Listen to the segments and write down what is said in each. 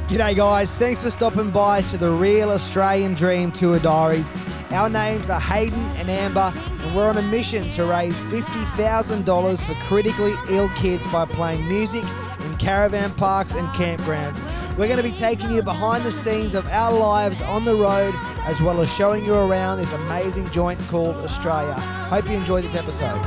G'day guys, thanks for stopping by to the Real Australian Dream Tour Diaries. Our names are Hayden and Amber, and we're on a mission to raise $50,000 for critically ill kids by playing music in caravan parks and campgrounds. We're going to be taking you behind the scenes of our lives on the road, as well as showing you around this amazing joint called Australia. Hope you enjoy this episode.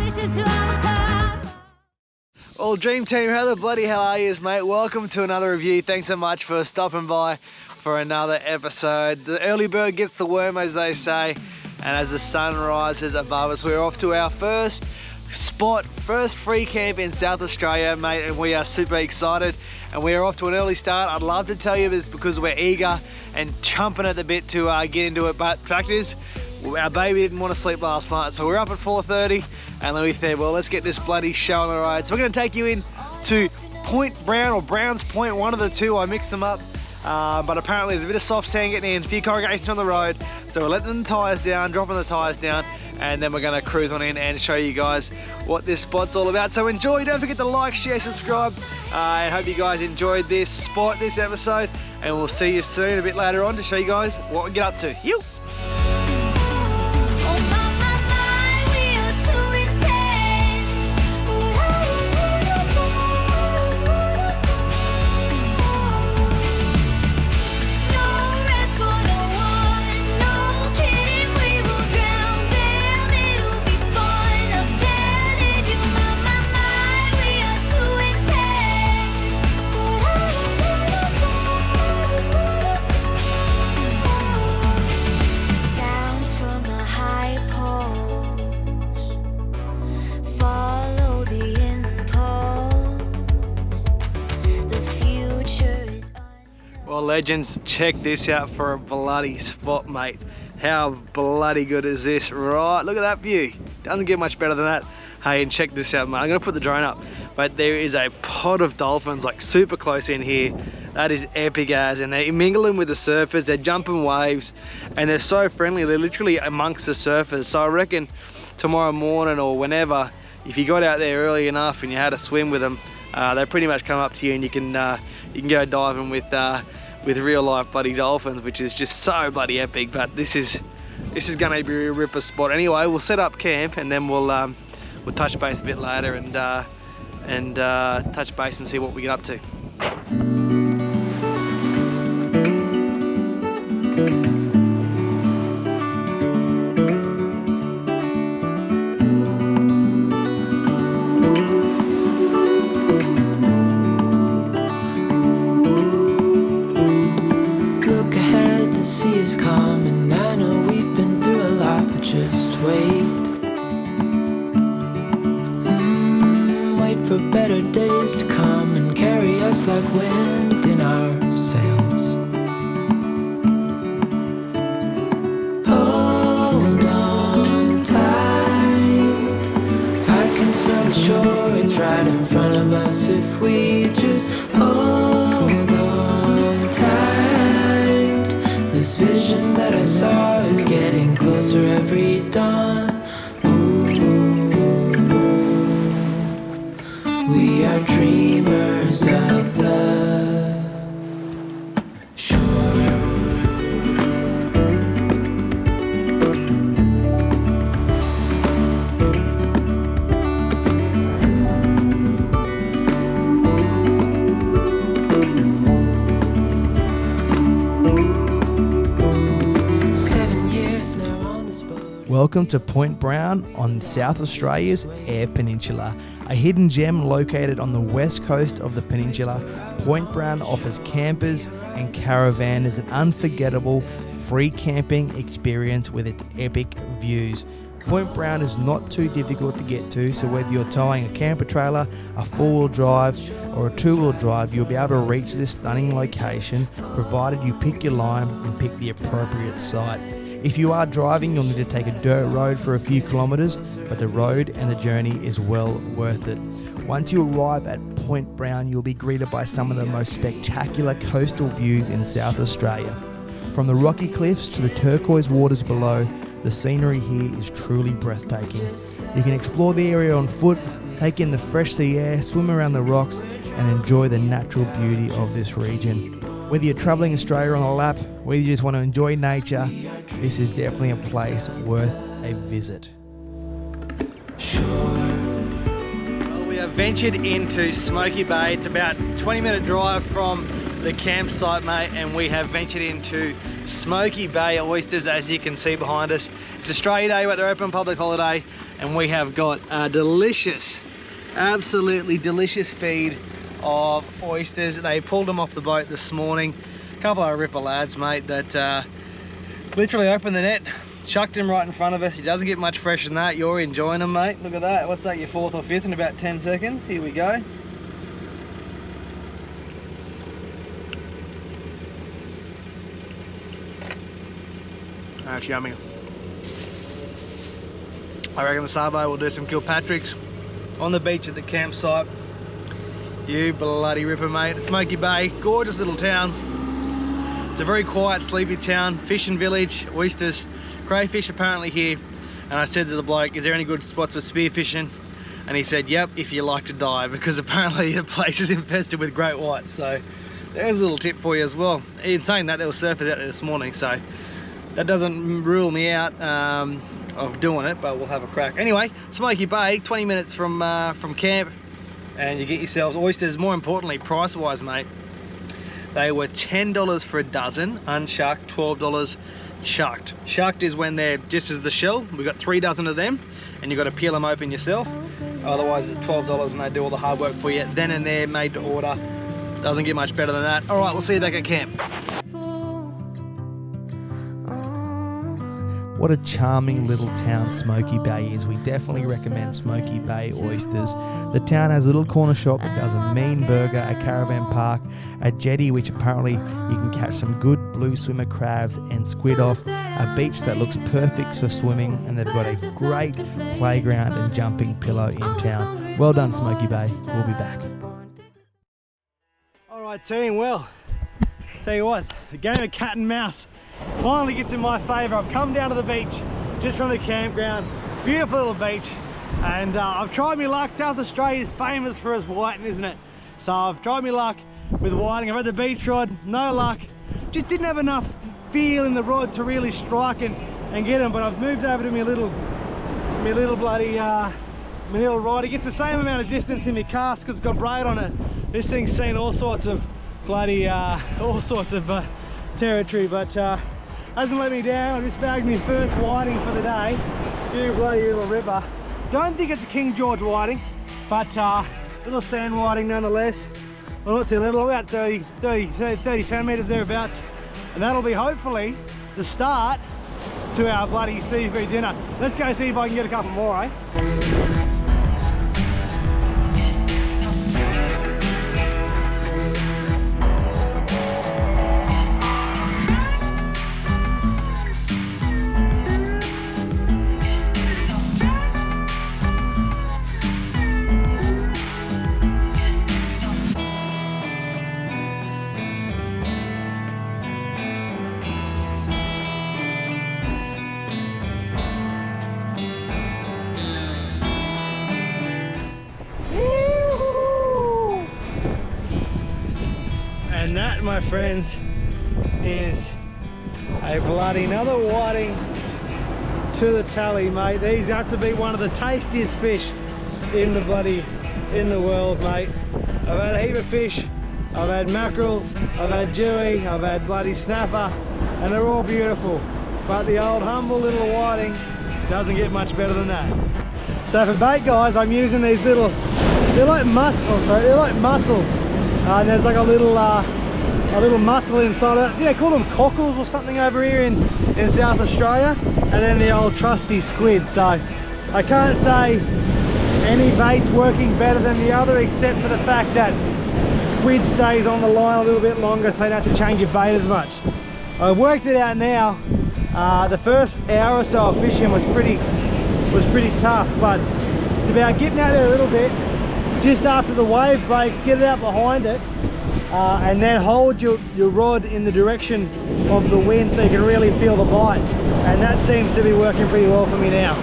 Well, Dream Team, how the bloody hell are you, mate? Welcome to another review. Thanks so much for stopping by for another episode. The early bird gets the worm, as they say, and as the sun rises above us, we're off to our first spot, first free camp in South Australia, mate, and we are super excited, and we are off to an early start. I'd love to tell you this because we're eager and chomping at the bit to get into it, but fact is, our baby didn't want to sleep last night, so we're up at 4:30, and then we said, well, let's get this bloody show on the road. So we're going to take you in to Point Brown, or Brown's Point, one of the two. I mixed them up, but apparently there's a bit of soft sand getting in, a few corrugations on the road, so we're letting the tyres down, dropping the tyres down, and then we're going to cruise on in and show you guys what this spot's all about. So enjoy, don't forget to like, share, subscribe, and hope you guys enjoyed this spot, this episode, and we'll see you soon a bit later on to show you guys what we get up to. You. Well, legends, check this out for a bloody spot, mate. How bloody good is this? Right, look at that view. Doesn't get much better than that. Hey, and check this out, mate. I'm gonna put the drone up, but there is a pod of dolphins, like super close in here. That is epic as, and they're mingling with the surfers, they're jumping waves, and they're so friendly. They're literally amongst the surfers. So I reckon tomorrow morning or whenever, if you got out there early enough and you had a swim with them, they pretty much come up to you, and you can go diving with real life bloody dolphins, which is just so bloody epic. But this is gonna be a ripper spot. Anyway, we'll set up camp, and then we'll touch base a bit later and touch base and see what we get up to. For better days to come and carry us like wind in our sails. Hold on tight, I can smell the shore, it's right in front of us if we just hold on tight. This vision that I saw is getting closer every dawn. We are dreamers of the shore. Welcome to Point Brown on South Australia's Eyre Peninsula. A hidden gem located on the west coast of the peninsula, Point Brown offers campers and caravanners an unforgettable free camping experience with its epic views. Point Brown is not too difficult to get to, so whether you're towing a camper trailer, a four-wheel drive or a two-wheel drive, you'll be able to reach this stunning location provided you pick your line and pick the appropriate site. If you are driving, you'll need to take a dirt road for a few kilometres, but the road and the journey is well worth it. Once you arrive at Point Brown, you'll be greeted by some of the most spectacular coastal views in South Australia. From the rocky cliffs to the turquoise waters below, the scenery here is truly breathtaking. You can explore the area on foot, take in the fresh sea air, swim around the rocks, and enjoy the natural beauty of this region. Whether you're traveling Australia on a lap, whether you just want to enjoy nature, this is definitely a place worth a visit. Well, we have ventured into Smoky Bay. It's about a 20-minute drive from the campsite, mate, and we have ventured into Smoky Bay oysters, as you can see behind us. It's Australia Day, but they're open public holiday, and we have got a delicious, absolutely delicious feed of oysters. They pulled them off the boat this morning. A couple of ripper lads, mate, that literally opened the net, chucked him right in front of us. He doesn't get much fresher than that. You're enjoying them, mate. Look at that. What's that, your fourth or fifth in about 10 seconds? Here we go. That's yummy. I reckon the Sabo will do some Kilpatricks on the beach at the campsite. You bloody ripper, mate. Smoky Bay, gorgeous little town. It's a very quiet, sleepy town, fishing village, oysters, crayfish apparently here. And I said to the bloke, is there any good spots for spearfishing? And he said, yep, if you like to dive, because apparently the place is infested with great whites. So there's a little tip for you as well. In saying that, there were surfers out there this morning, so that doesn't rule me out of doing it, but we'll have a crack. Anyway, Smoky Bay, 20 minutes from camp, and you get yourselves oysters. More importantly, price-wise, mate, they were $10 for a dozen, unshucked, $12 shucked. Shucked is when they're just as the shell. We've got 3 dozen of them, and you've got to peel them open yourself. Otherwise, it's $12 and they do all the hard work for you. Then and there, made to order. Doesn't get much better than that. All right, we'll see you back at camp. What a charming little town Smoky Bay is. We definitely recommend Smoky Bay oysters. The town has a little corner shop that does a mean burger, a caravan park, a jetty which apparently you can catch some good blue swimmer crabs and squid off, a beach that looks perfect for swimming, and they've got a great playground and jumping pillow in town. Well done, Smoky Bay. We'll be back. All right, team, well, tell you what, the game of cat and mouse finally gets in my favour. I've come down to the beach just from the campground. Beautiful little beach, and I've tried my luck. South Australia is famous for its whiting, isn't it? So I've tried my luck with whiting. I've had the beach rod, no luck. Just didn't have enough feel in the rod to really strike and get them. But I've moved over to my little rod. It gets the same amount of distance in my cast because it's got braid on it. This thing's seen all sorts of territory, but hasn't let me down. I just bagged my first whiting for the day. You bloody little ripper. Don't think it's a King George whiting, but little sand whiting nonetheless. Well, not too little, about 30 centimetres thereabouts. And that'll be hopefully the start to our bloody seafood dinner. Let's go see if I can get a couple more, eh? And that, my friends, is a bloody another whiting to the tally, mate. These have to be one of the tastiest fish in the world, mate. I've had a heap of fish. I've had mackerel, I've had dewey, I've had bloody snapper, and they're all beautiful. But the old humble little whiting doesn't get much better than that. So for bait, guys, I'm using these little, they're like mussels. And there's like a little mussel inside it. Yeah, they call them cockles or something over here in South Australia. And then the old trusty squid. So I can't say any bait's working better than the other, except for the fact that squid stays on the line a little bit longer, so you don't have to change your bait as much. I've worked it out now. The first hour or so of fishing was pretty tough, but it's about getting out there a little bit just after the wave break, get it out behind it, and then hold your rod in the direction of the wind so you can really feel the bite. And that seems to be working pretty well for me now.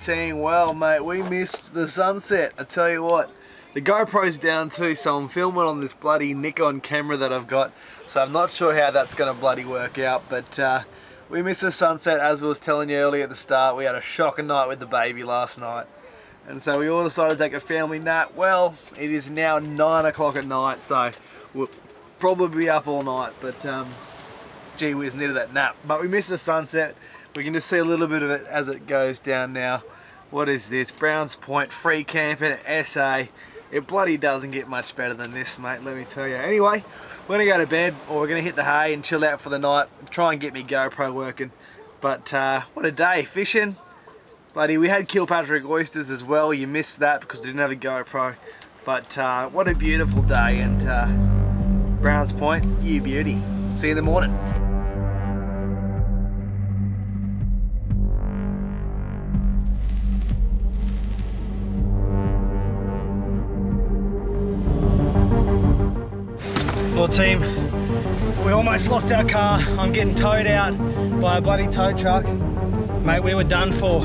team. Well, mate, we missed the sunset. I tell you what, the GoPro's down too, so I'm filming on this bloody Nikon camera that I've got. So I'm not sure how that's gonna bloody work out, but we missed the sunset. As I was telling you earlier at the start, we had a shocking night with the baby last night. And so we all decided to take a family nap. Well, it is now 9 o'clock at night, so we'll probably be up all night, but gee whiz, needed that nap. But we missed the sunset. We can just see a little bit of it as it goes down now. What is this? Browns Point, free camping, SA. It bloody doesn't get much better than this, mate, let me tell you. Anyway, we're gonna go to bed, or we're gonna hit the hay and chill out for the night, try and get me GoPro working. But what a day, fishing. Bloody, we had Kilpatrick oysters as well. You missed that because we didn't have a GoPro. But what a beautiful day, and Browns Point, you beauty. See you in the morning. Well, team, we almost lost our car. I'm getting towed out by a bloody tow truck. Mate, we were done for.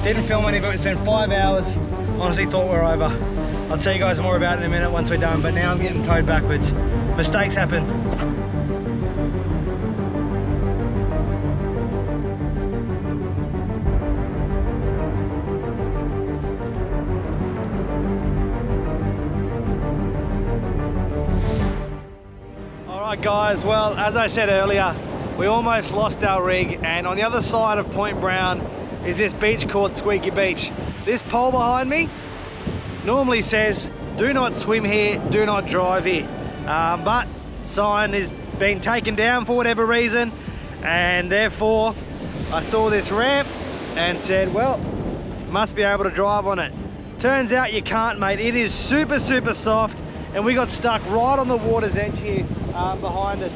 Didn't film any of it, it's been 5 hours. Honestly thought we were over. I'll tell you guys more about it in a minute once we're done, but now I'm getting towed backwards. Mistakes happen. Alright guys, well, as I said earlier, we almost lost our rig, and on the other side of Point Brown is this beach called Smoky Beach. This pole behind me normally says, do not swim here, do not drive here. But sign is being taken down for whatever reason, and therefore I saw this ramp and said, well, must be able to drive on it. Turns out you can't, mate. It is super, super soft, and we got stuck right on the water's edge here behind us.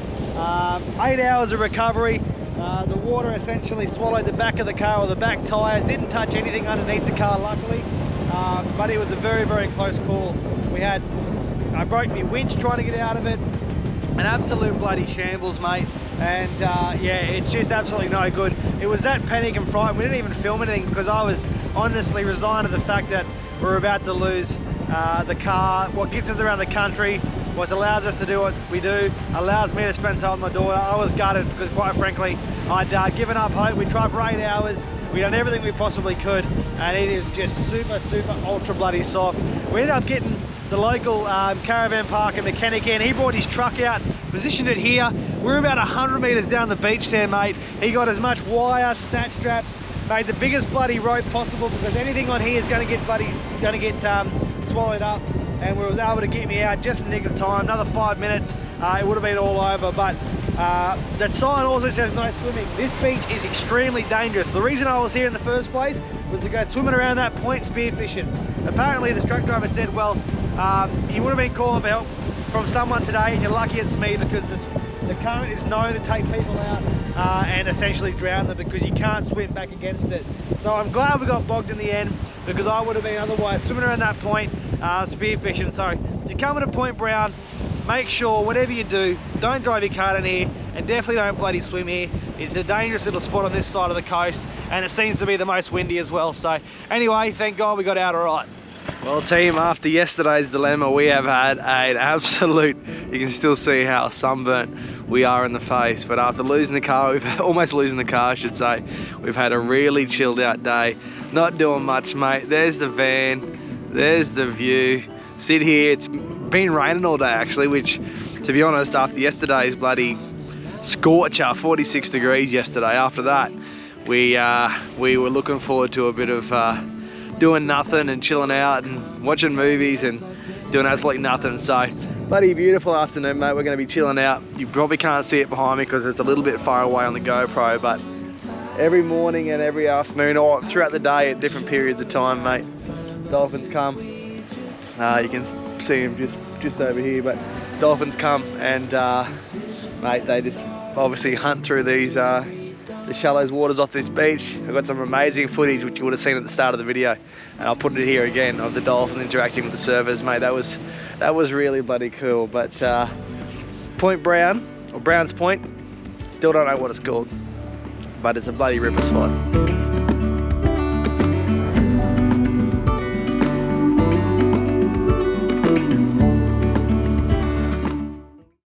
8 hours of recovery. The water essentially swallowed the back of the car, or the back tyre. Didn't touch anything underneath the car, luckily. But it was a very, very close call. I broke my winch trying to get out of it. An absolute bloody shambles, mate. And yeah, it's just absolutely no good. It was that panic and fright. We didn't even film anything because I was honestly resigned to the fact that we're about to lose the car. What gets us around the country, what allows us to do what we do, allows me to spend time with my daughter. I was gutted because, quite frankly, I'd given up hope. We tried for 8 hours. We done everything we possibly could, and it is just super, super ultra bloody soft. We ended up getting the local caravan park and mechanic in. He brought his truck out, positioned it here. We're about 100 meters down the beach there, mate. He got as much wire, snatch straps, made the biggest bloody rope possible, because anything on here is going to get swallowed up. And we was able to get me out just in the nick of time. Another 5 minutes, it would have been all over. But that sign also says no swimming. This beach is extremely dangerous. The reason I was here in the first place was to go swimming around that point spearfishing. Apparently the truck driver said, well, you would have been calling for help from someone today, and you're lucky it's me, because the current is known to take people out and essentially drown them, because you can't swim back against it. So I'm glad we got bogged in the end, because I would have been otherwise swimming around that point spearfishing. So you're coming to Point Brown, make sure whatever you do, don't drive your car in here, and definitely don't bloody swim here. It's a dangerous little spot on this side of the coast, and it seems to be the most windy as well. So anyway, thank God we got out all right. Well, team, after yesterday's dilemma, we have had an absolute, you can still see how sunburnt we are in the face, but after losing the car, almost losing the car I should say, we've had a really chilled out day, not doing much, mate. There's the van, there's the view. Sit here, it's been raining all day actually, which, to be honest, after yesterday's bloody scorcher, 46 degrees yesterday, after that, we were looking forward to a bit of doing nothing and chilling out and watching movies and doing absolutely nothing. So bloody beautiful afternoon, mate. We're going to be chilling out. You probably can't see it behind me because it's a little bit far away on the GoPro, but every morning and every afternoon, or throughout the day at different periods of time, mate, dolphins come. You can see them just over here, but dolphins come and mate, they just obviously hunt through these the shallow waters off this beach. I've got some amazing footage which you would have seen at the start of the video, and I'll put it here again of the dolphins interacting with the surfers, mate. That was really bloody cool. But Point Brown, or Brown's Point, still don't know what it's called, but it's a bloody ripper spot.